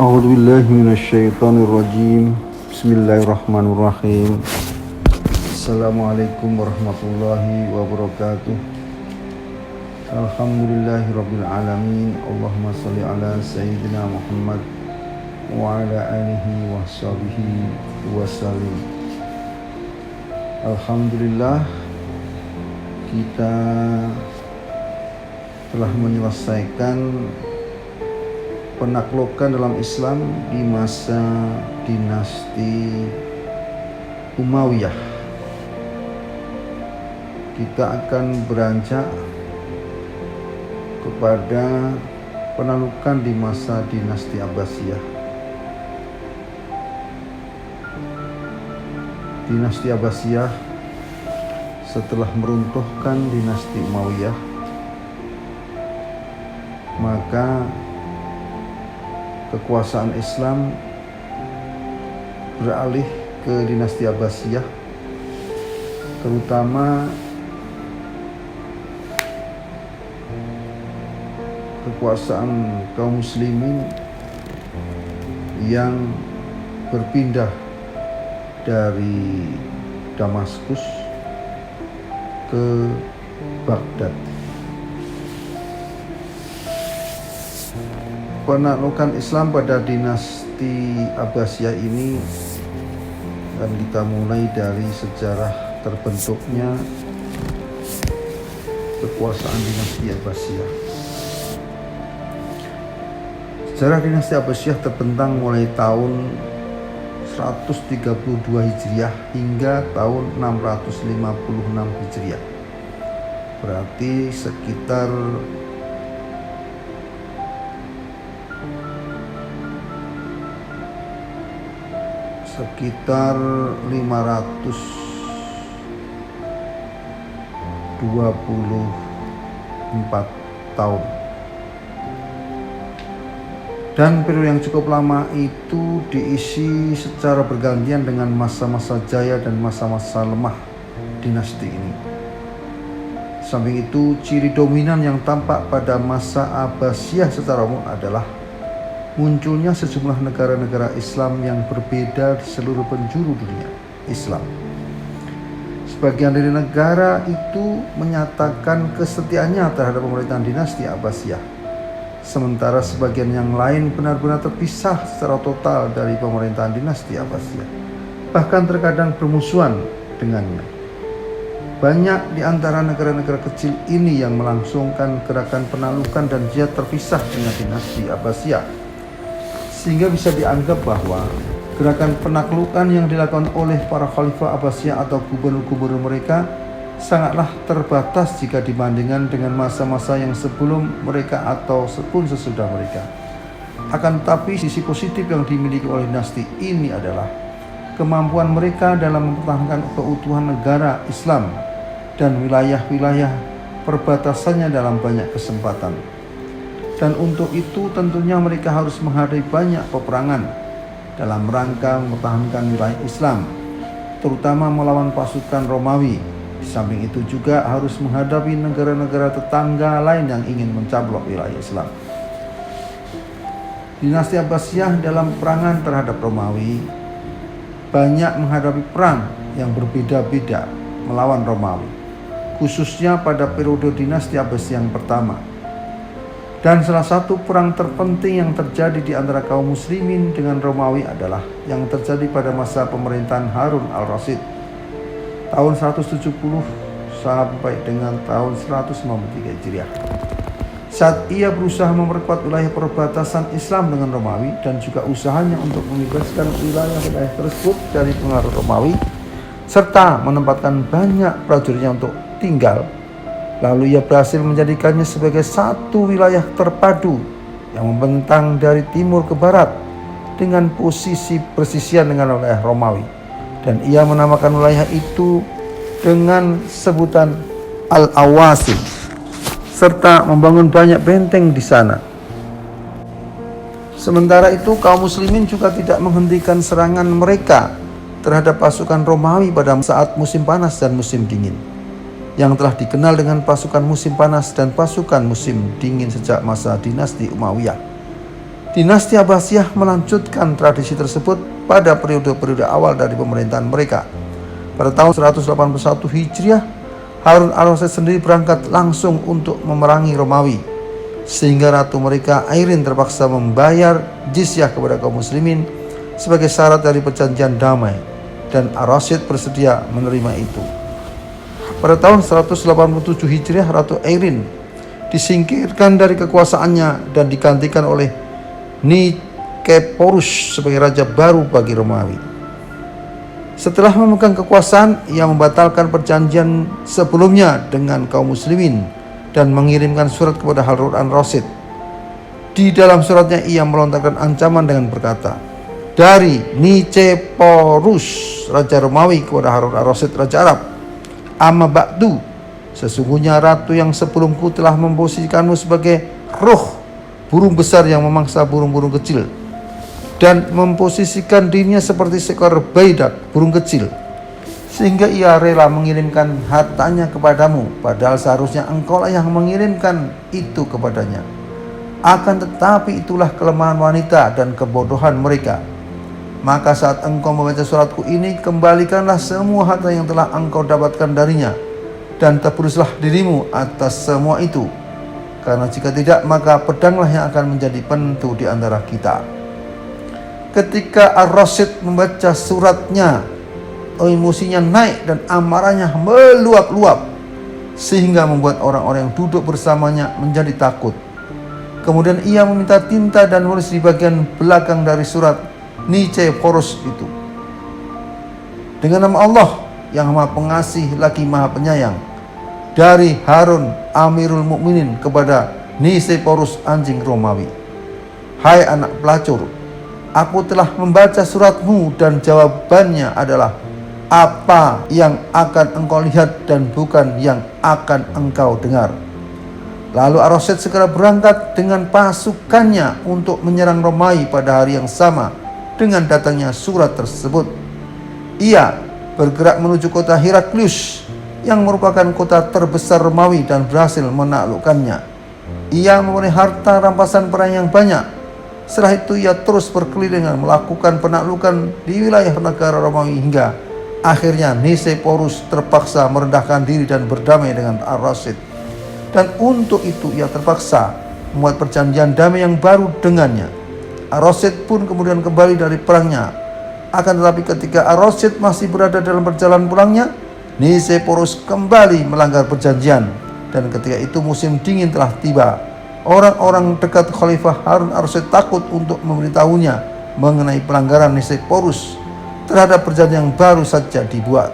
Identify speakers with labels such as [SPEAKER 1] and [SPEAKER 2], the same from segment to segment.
[SPEAKER 1] A'udzu billahi minasyaitonir rajim. Bismillahirrahmanirrahim. Assalamualaikum warahmatullahi wabarakatuh. Alhamdulillahirabbil alamin. Allahumma shalli ala sayyidina Muhammad wa ala alihi wa sahbihi wa sallim. Alhamdulillah, kita telah menyelesaikan penaklukan dalam Islam di masa dinasti Umayyah. Kita akan beranjak kepada penaklukan di masa dinasti Abbasiyah. Dinasti Abbasiyah setelah meruntuhkan dinasti Umayyah, maka kekuasaan Islam beralih ke dinasti Abbasiyah, terutama kekuasaan kaum muslimin yang berpindah dari Damaskus ke Baghdad. Penaklukan Islam pada dinasti Abbasiyah ini akan kita mulai dari sejarah terbentuknya kekuasaan dinasti Abbasiyah. Sejarah dinasti Abbasiyah terbentang mulai tahun 132 Hijriah hingga tahun 656 Hijriah. Berarti sekitar 524 tahun. Dan periode yang cukup lama itu diisi secara bergantian dengan masa-masa jaya dan masa-masa lemah dinasti ini. Samping itu, ciri dominan yang tampak pada masa Abbasiyah secara umum adalah munculnya sejumlah negara-negara Islam yang berbeda di seluruh penjuru dunia Islam. Sebagian dari negara itu menyatakan kesetiaannya terhadap pemerintahan dinasti Abbasiyah, sementara sebagian yang lain benar-benar terpisah secara total dari pemerintahan dinasti Abbasiyah, bahkan terkadang bermusuhan dengannya. Banyak di antara negara-negara kecil ini yang melangsungkan gerakan penaklukan dan jihad terpisah dengan dinasti Abbasiyah, sehingga bisa dianggap bahwa gerakan penaklukan yang dilakukan oleh para khalifah Abbasiyah atau gubernur-gubernur mereka sangatlah terbatas jika dibandingkan dengan masa-masa yang sebelum mereka atau sesudah mereka. Akan tetapi sisi positif yang dimiliki oleh dinasti ini adalah kemampuan mereka dalam mempertahankan keutuhan negara Islam dan wilayah-wilayah perbatasannya dalam banyak kesempatan. Dan untuk itu tentunya mereka harus menghadapi banyak peperangan dalam rangka mempertahankan wilayah Islam, terutama melawan pasukan Romawi. Di samping itu juga harus menghadapi negara-negara tetangga lain yang ingin mencaplok wilayah Islam. Dinasti Abbasiyah dalam perangan terhadap Romawi banyak menghadapi perang yang berbeda-beda melawan Romawi, khususnya pada periode dinasti Abbasiyah yang pertama. Dan salah satu perang terpenting yang terjadi di antara kaum muslimin dengan Romawi adalah yang terjadi pada masa pemerintahan Harun al-Rasyid tahun 170 sampai dengan tahun 193 Hijriah. Saat ia berusaha memperkuat wilayah perbatasan Islam dengan Romawi dan juga usahanya untuk membebaskan wilayah-wilayah tersebut dari pengaruh Romawi serta menempatkan banyak prajuritnya untuk tinggal, lalu ia berhasil menjadikannya sebagai satu wilayah terpadu yang membentang dari timur ke barat dengan posisi persisian dengan wilayah Romawi. Dan ia menamakan wilayah itu dengan sebutan Al-Awasim, serta membangun banyak benteng di sana. Sementara itu, kaum muslimin juga tidak menghentikan serangan mereka terhadap pasukan Romawi pada saat musim panas dan musim dingin, yang telah dikenal dengan pasukan musim panas dan pasukan musim dingin sejak masa dinasti Umayyah. Dinasti Abbasiyah melanjutkan tradisi tersebut pada periode-periode awal dari pemerintahan mereka. Pada tahun 181 Hijriah, Harun al-Rasyid sendiri berangkat langsung untuk memerangi Romawi, sehingga ratu mereka Airin terpaksa membayar jizyah kepada kaum muslimin sebagai syarat dari perjanjian damai, dan Ar-Rasyid bersedia menerima itu. Pada tahun 187 Hijriah, Ratu Airin disingkirkan dari kekuasaannya dan digantikan oleh Nikephorus sebagai raja baru bagi Romawi. Setelah memegang kekuasaan, ia membatalkan perjanjian sebelumnya dengan kaum muslimin dan mengirimkan surat kepada Harun al-Rasyid. Di dalam suratnya ia melontarkan ancaman dengan berkata, dari Nikephorus raja Romawi kepada Harun al-Rasyid raja Arab, amma ba'du, sesungguhnya ratu yang sebelumku telah memposisikanmu sebagai roh burung besar yang memangsa burung-burung kecil, dan memposisikan dirinya seperti seekor baidak, burung kecil, sehingga ia rela mengirimkan hartanya kepadamu, padahal seharusnya engkau lah yang mengirimkan itu kepadanya. Akan tetapi itulah kelemahan wanita dan kebodohan mereka. Maka saat engkau membaca suratku ini, kembalikanlah semua harta yang telah engkau dapatkan darinya, dan tebuslah dirimu atas semua itu. Karena jika tidak, maka pedanglah yang akan menjadi penentu di antara kita. Ketika Ar-Rasyid membaca suratnya, emosinya naik dan amarahnya meluap-luap, sehingga membuat orang-orang yang duduk bersamanya menjadi takut. Kemudian ia meminta tinta dan menulis di bagian belakang dari surat Nikephorus itu, dengan nama Allah yang Maha Pengasih lagi Maha Penyayang, dari Harun Amirul Mukminin kepada Nikephorus anjing Romawi. Hai anak pelacur, aku telah membaca suratmu dan jawabannya adalah apa yang akan engkau lihat dan bukan yang akan engkau dengar. Lalu Ar-Rasyid segera berangkat dengan pasukannya untuk menyerang Romawi pada hari yang sama dengan datangnya surat tersebut. Ia bergerak menuju kota Heraklius yang merupakan kota terbesar Romawi dan berhasil menaklukkannya. Ia mempunyai harta rampasan perang yang banyak. Setelah itu ia terus berkeliling dan melakukan penaklukan di wilayah negara Romawi hingga akhirnya Nikephorus terpaksa merendahkan diri dan berdamai dengan Ar-Rasyid. Dan untuk itu ia terpaksa membuat perjanjian damai yang baru dengannya. Ar-Rasyid pun kemudian kembali dari perangnya. Akan tetapi ketika Ar-Rasyid masih berada dalam perjalanan pulangnya, Nikephorus kembali melanggar perjanjian, dan ketika itu musim dingin telah tiba. Orang-orang dekat Khalifah Harun al-Rasyid takut untuk memberitahunya mengenai pelanggaran Nikephorus terhadap perjanjian yang baru saja dibuat,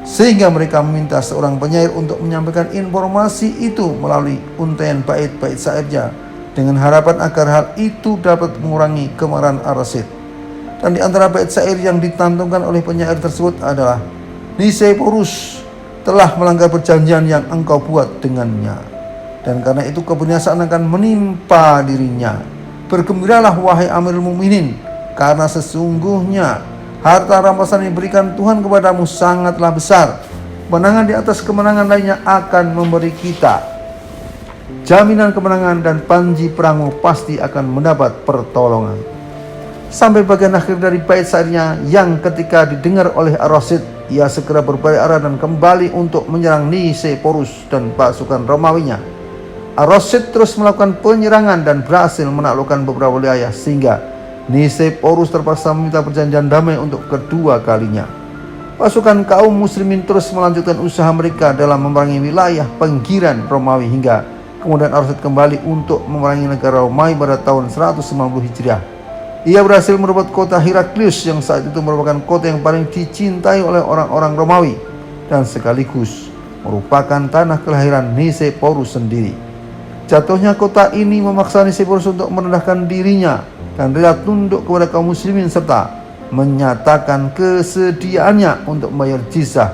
[SPEAKER 1] sehingga mereka meminta seorang penyair untuk menyampaikan informasi itu melalui untaian bait-bait syairnya dengan harapan agar hal itu dapat mengurangi kemarahan Ar-Rasyid. Dan di antara bait syair yang ditantumkan oleh penyair tersebut adalah, Nikephorus telah melanggar perjanjian yang engkau buat dengannya, dan karena itu kebinasaan akan menimpa dirinya. Bergembiralah wahai Amirul Mukminin, karena sesungguhnya harta rampasan yang diberikan Tuhan kepadamu sangatlah besar. Kemenangan di atas kemenangan lainnya akan memberi kita jaminan kemenangan, dan panji perangmu pasti akan mendapat pertolongan. Sampai bagian akhir dari bait syairnya yang ketika didengar oleh Ar-Rasyid, ia segera berbalik arah dan kembali untuk menyerang Nikephorus dan pasukan Romawinya. Ar-Rasyid terus melakukan penyerangan dan berhasil menaklukkan beberapa wilayah, sehingga Nikephorus terpaksa meminta perjanjian damai untuk kedua kalinya. Pasukan kaum muslimin terus melanjutkan usaha mereka dalam memerangi wilayah pinggiran Romawi hingga kemudian Ar-Rasyid kembali untuk memerangi negara Romawi pada tahun 190 Hijriah. Ia berhasil merebut kota Heraklius yang saat itu merupakan kota yang paling dicintai oleh orang-orang Romawi dan sekaligus merupakan tanah kelahiran Nikephorus sendiri. Jatuhnya kota ini memaksa Nikephorus untuk merendahkan dirinya dan rela tunduk kepada kaum muslimin serta menyatakan kesediaannya untuk membayar jizyah,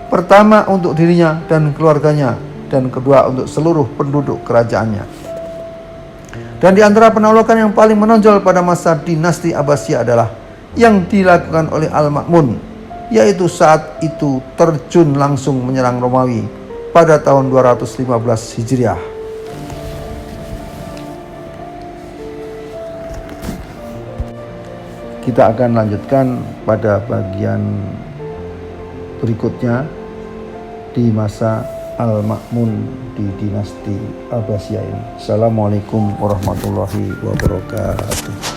[SPEAKER 1] pertama untuk dirinya dan keluarganya, dan kedua untuk seluruh penduduk kerajaannya. Dan di antara penaklukan yang paling menonjol pada masa dinasti Abbasiyah adalah yang dilakukan oleh Al-Ma'mun, yaitu saat itu terjun langsung menyerang Romawi pada tahun 215 Hijriah. Kita akan lanjutkan pada bagian berikutnya di masa Al-Ma'mun di dinasti Abbasiyah ini. Assalamualaikum warahmatullahi wabarakatuh.